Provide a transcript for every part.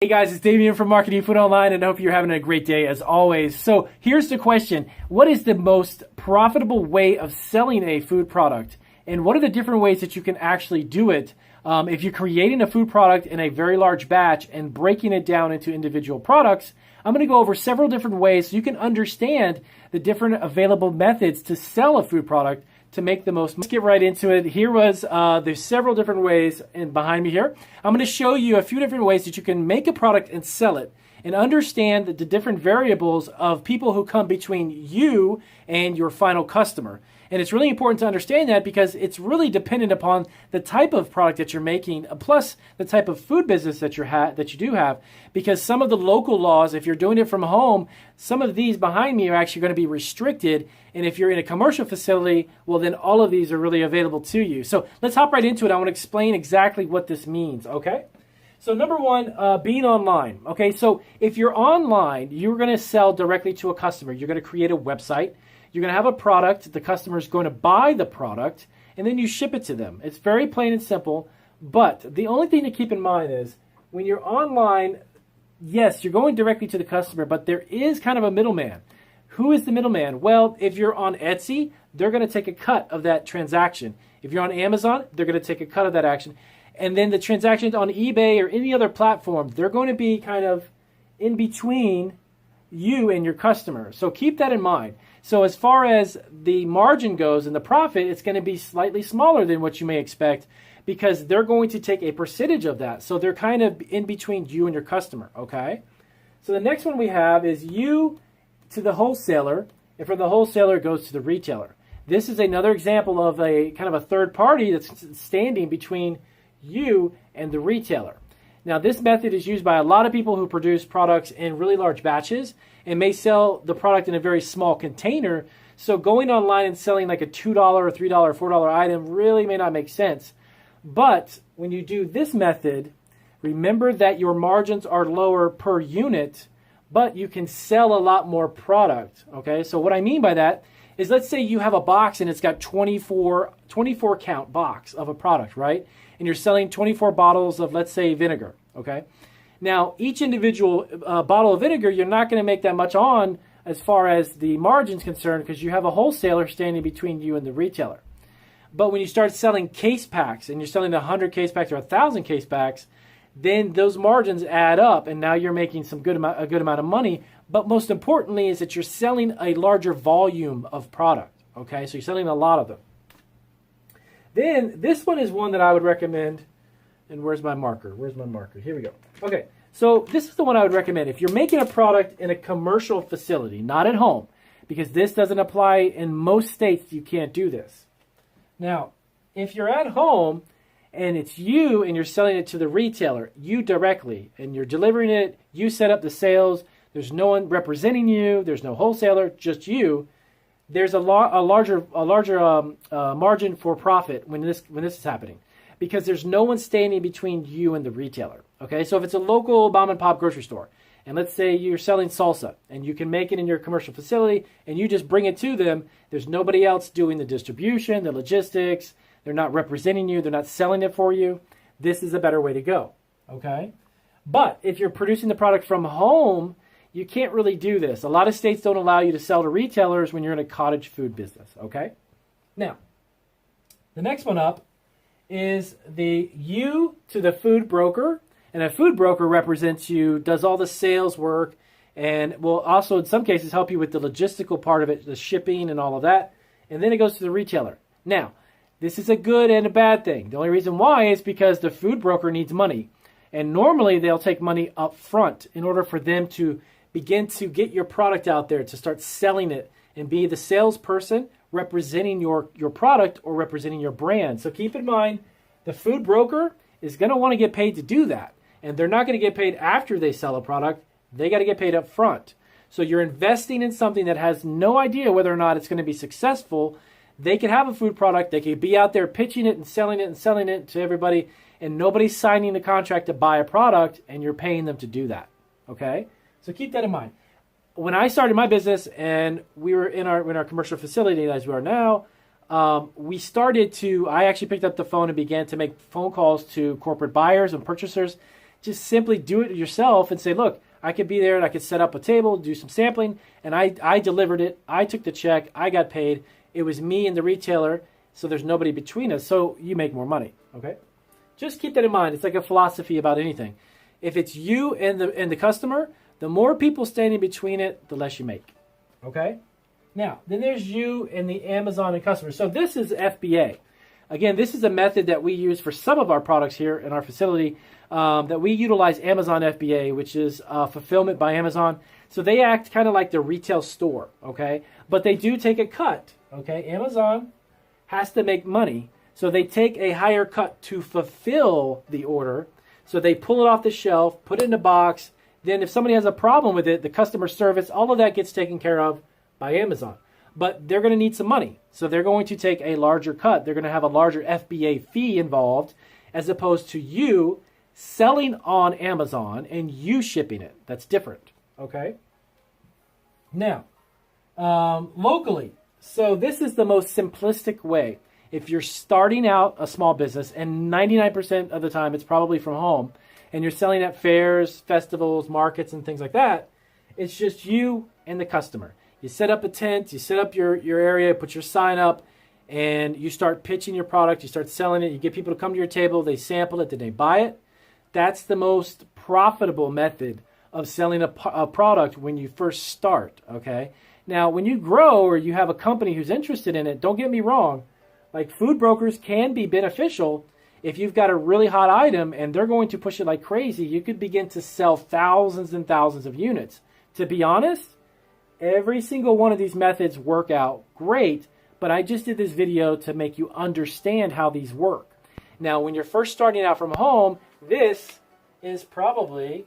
Hey guys, it's Damien from Marketing Food Online, and I hope you're having a great day as always. So here's the question. What is the most profitable way of selling a food product? And what are the different ways that you can actually do it if you're creating a food product in a very large batch and breaking it down into individual products? I'm going to go over several different ways so you can understand the different available methods to sell a food product to make the most. Let's get right into it. There's several different ways behind me here. I'm going to show you a few different ways that you can make a product and sell it and understand the different variables of people who come between you and your final customer. And it's really important to understand that because it's really dependent upon the type of product that you're making, plus the type of food business that you do have. Because some of the local laws, if you're doing it from home, some of these behind me are actually going to be restricted. And if you're in a commercial facility, well, then all of these are really available to you. So let's hop right into it. I want to explain exactly what this means, okay? So number one, being online. Okay, so if you're online, you're going to sell directly to a customer. You're going to create a website. You're going to have a product. The customer is going to buy the product, and then you ship it to them. It's very plain and simple, but the only thing to keep in mind is when you're online, yes, you're going directly to the customer, but there is kind of a middleman. Who is the middleman? Well, if you're on Etsy, they're going to take a cut of that transaction. If you're on Amazon, they're going to take a cut of that action. And then the transactions on eBay or any other platform, they're going to be kind of in between you and your customer. So keep that in mind. So as far as the margin goes and the profit, it's going to be slightly smaller than what you may expect because they're going to take a percentage of that. So they're kind of in between you and your customer, okay? So the next one we have is you to the wholesaler, and from the wholesaler it goes to the retailer. This is another example of a kind of a third party that's standing between you and the retailer. Now, this method is used by a lot of people who produce products in really large batches and may sell the product in a very small container. So going online and selling like a $2 or $3 or $4 item really may not make sense. But when you do this method, remember that your margins are lower per unit, but you can sell a lot more product. Okay, so what I mean by that is, let's say you have a box and it's got 24 count box of a product, right? And you're selling 24 bottles of, let's say, vinegar, okay? Now, each individual bottle of vinegar, you're not going to make that much on as far as the margin's concerned because you have a wholesaler standing between you and the retailer. But when you start selling case packs and you're selling 100 case packs or 1,000 case packs, then those margins add up and now you're making a good amount of money. But most importantly is that you're selling a larger volume of product, okay? So you're selling a lot of them. Then this one is one that I would recommend. And where's my marker? Where's my marker? Here we go. Okay, so this is the one I would recommend. If you're making a product in a commercial facility, not at home, because this doesn't apply in most states, you can't do this. Now, if you're at home and it's you and you're selling it to the retailer, you directly, and you're delivering it, you set up the sales, there's no one representing you, there's no wholesaler, just you. There's a larger margin for profit when this is happening because there's no one standing between you and the retailer. Okay, so if it's a local mom and pop grocery store, and let's say you're selling salsa and you can make it in your commercial facility and you just bring it to them, there's nobody else doing the distribution, the logistics, they're not representing you, they're not selling it for you. This is a better way to go. Okay, but if you're producing the product from home, you can't really do this. A lot of states don't allow you to sell to retailers when you're in a cottage food business, okay? Now, the next one up is the you to the food broker. And a food broker represents you, does all the sales work, and will also in some cases help you with the logistical part of it, the shipping and all of that. And then it goes to the retailer. Now, this is a good and a bad thing. The only reason why is because the food broker needs money. And normally they'll take money up front in order for them to begin to get your product out there, to start selling it and be the salesperson representing your product or representing your brand. So keep in mind, the food broker is going to want to get paid to do that. And they're not going to get paid after they sell a product. They got to get paid up front. So you're investing in something that has no idea whether or not it's going to be successful. They could have a food product. They could be out there pitching it and selling it to everybody. And nobody's signing the contract to buy a product and you're paying them to do that. Okay? So keep that in mind. When I started my business and we were in our commercial facility as we are now, I actually picked up the phone and began to make phone calls to corporate buyers and purchasers just simply do it yourself and say, look, I could be there and I could set up a table, do some sampling, and I delivered it. I took the check. I got paid. It was me and the retailer, so there's nobody between us, so you make more money, okay? Just keep that in mind. It's like a philosophy about anything. If it's you and the customer, the more people standing between it, the less you make, okay? Now, then there's you and the Amazon and customer. So this is FBA. Again, this is a method that we use for some of our products here in our facility, that we utilize Amazon FBA, which is fulfillment by Amazon. So they act kind of like the retail store, okay? But they do take a cut, okay? Amazon has to make money, so they take a higher cut to fulfill the order. So they pull it off the shelf, put it in a box. Then if somebody has a problem with it, the customer service, all of that gets taken care of by Amazon. But they're going to need some money. So they're going to take a larger cut. They're going to have a larger FBA fee involved, as opposed to you selling on Amazon and you shipping it. That's different, okay? Now, locally. So this is the most simplistic way. If you're starting out a small business, and 99% of the time it's probably from home, and you're selling at fairs, festivals, markets, and things like that, it's just you and the customer. You set up a tent, you set up your area, put your sign up, and you start pitching your product, you start selling it, you get people to come to your table, they sample it, then they buy it. That's the most profitable method of selling a product when you first start, okay? Now, when you grow or you have a company who's interested in it, don't get me wrong, like food brokers can be beneficial. If you've got a really hot item and they're going to push it like crazy, you could begin to sell thousands and thousands of units. To be honest, every single one of these methods work out great, but I just did this video to make you understand how these work. Now, when you're first starting out from home, this is probably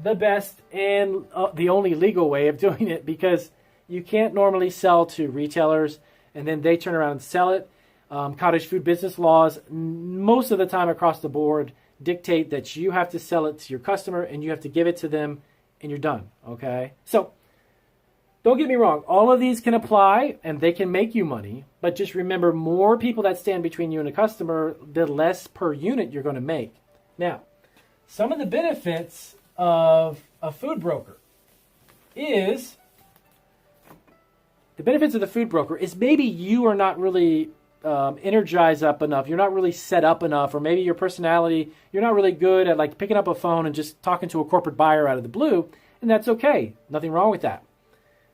the best and the only legal way of doing it, because you can't normally sell to retailers and then they turn around and sell it. Cottage food business laws, most of the time across the board, dictate that you have to sell it to your customer and you have to give it to them and you're done, okay? So, don't get me wrong, all of these can apply and they can make you money, but just remember, more people that stand between you and a customer, the less per unit you're going to make. Now, some of the benefits of a food broker is, the benefits of the food broker is maybe you are not really energized up enough, you're not really set up enough, or maybe your personality, you're not really good at like picking up a phone and just talking to a corporate buyer out of the blue, and that's okay. Nothing wrong with that.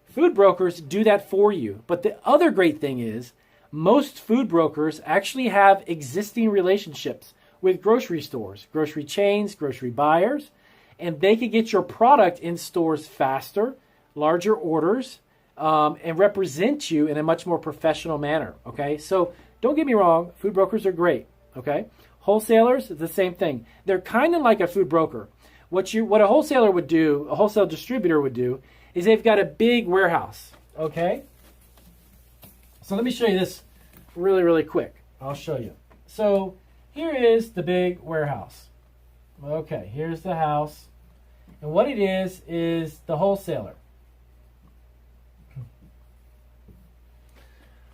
Food brokers do that for you. But the other great thing is, most food brokers actually have existing relationships with grocery stores, grocery chains, grocery buyers, and they could get your product in stores faster, larger orders, and represent you in a much more professional manner, okay? So don't get me wrong, food brokers are great, okay? Wholesalers, the same thing. They're kind of like a food broker. What a wholesaler would do, a wholesale distributor would do, is they've got a big warehouse, okay? So let me show you this really, really quick. I'll show you. So here is the big warehouse. Okay, here's the house. And what it is the wholesaler.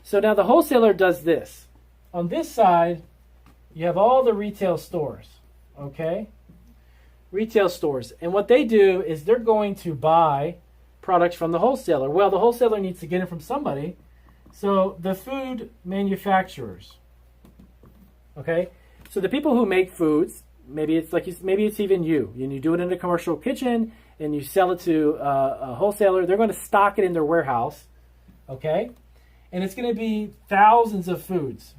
So now the wholesaler does this. On this side, you have all the retail stores, okay? Retail stores. And what they do is they're going to buy products from the wholesaler. Well, the wholesaler needs to get it from somebody. So the food manufacturers, okay? So the people who make foods, maybe it's even you. And you do it in a commercial kitchen and you sell it to a wholesaler. They're going to stock it in their warehouse, okay? And it's going to be thousands of foods.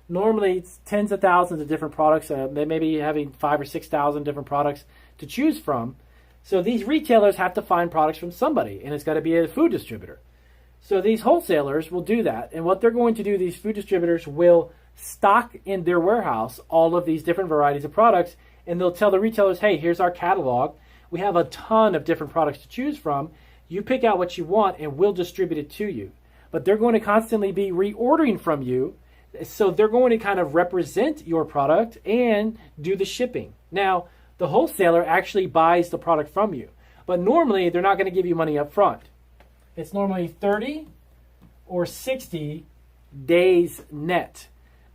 Normally, it's tens of thousands of different products. They may be having 5,000 or 6,000 different products to choose from. So these retailers have to find products from somebody, and it's got to be a food distributor. So these wholesalers will do that. And what they're going to do, these food distributors will stock in their warehouse all of these different varieties of products, and they'll tell the retailers, hey, here's our catalog. We have a ton of different products to choose from. You pick out what you want, and we'll distribute it to you. But they're going to constantly be reordering from you. So they're going to kind of represent your product and do the shipping. Now, the wholesaler actually buys the product from you. But normally, they're not going to give you money up front. It's normally 30 or 60 days net.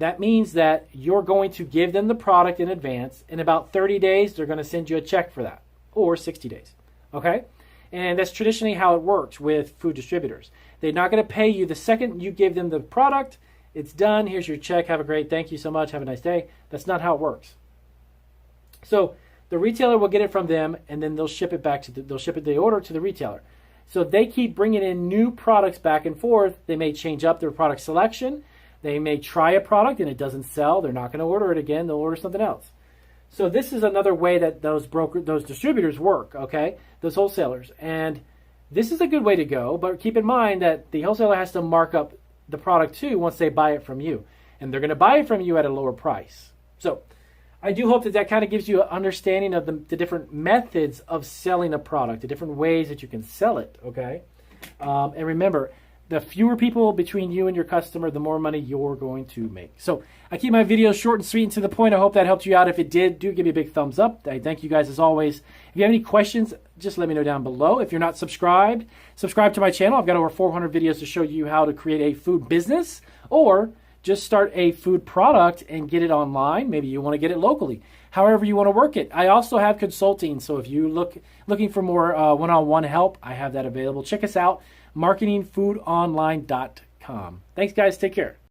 That means that you're going to give them the product in advance. In about 30 days, they're going to send you a check for that, or 60 days. Okay? And that's traditionally how it works with food distributors. They're not going to pay you the second you give them the product. It's done. Here's your check. Have a great, thank you so much. Have a nice day. That's not how it works. So the retailer will get it from them, and then they'll ship it back to they'll ship it the order to the retailer. So they keep bringing in new products back and forth. They may change up their product selection. They may try a product and it doesn't sell. They're not going to order it again. They'll order something else. So this is another way that those distributors work, okay? Those wholesalers. And this is a good way to go, but keep in mind that the wholesaler has to mark up the product too once they buy it from you. And they're going to buy it from you at a lower price. So I do hope that that kind of gives you an understanding of the different methods of selling a product, the different ways that you can sell it, okay? And remember, the fewer people between you and your customer, the more money you're going to make. So I keep my videos short and sweet and to the point. I hope that helped you out. If it did, do give me a big thumbs up. I thank you guys as always. If you have any questions, just let me know down below. If you're not subscribed, subscribe to my channel. I've got over 400 videos to show you how to create a food business or just start a food product and get it online. Maybe you want to get it locally. However you want to work it. I also have consulting. So if you're looking for more one-on-one help, I have that available. Check us out, marketingfoodonline.com. Thanks, guys. Take care.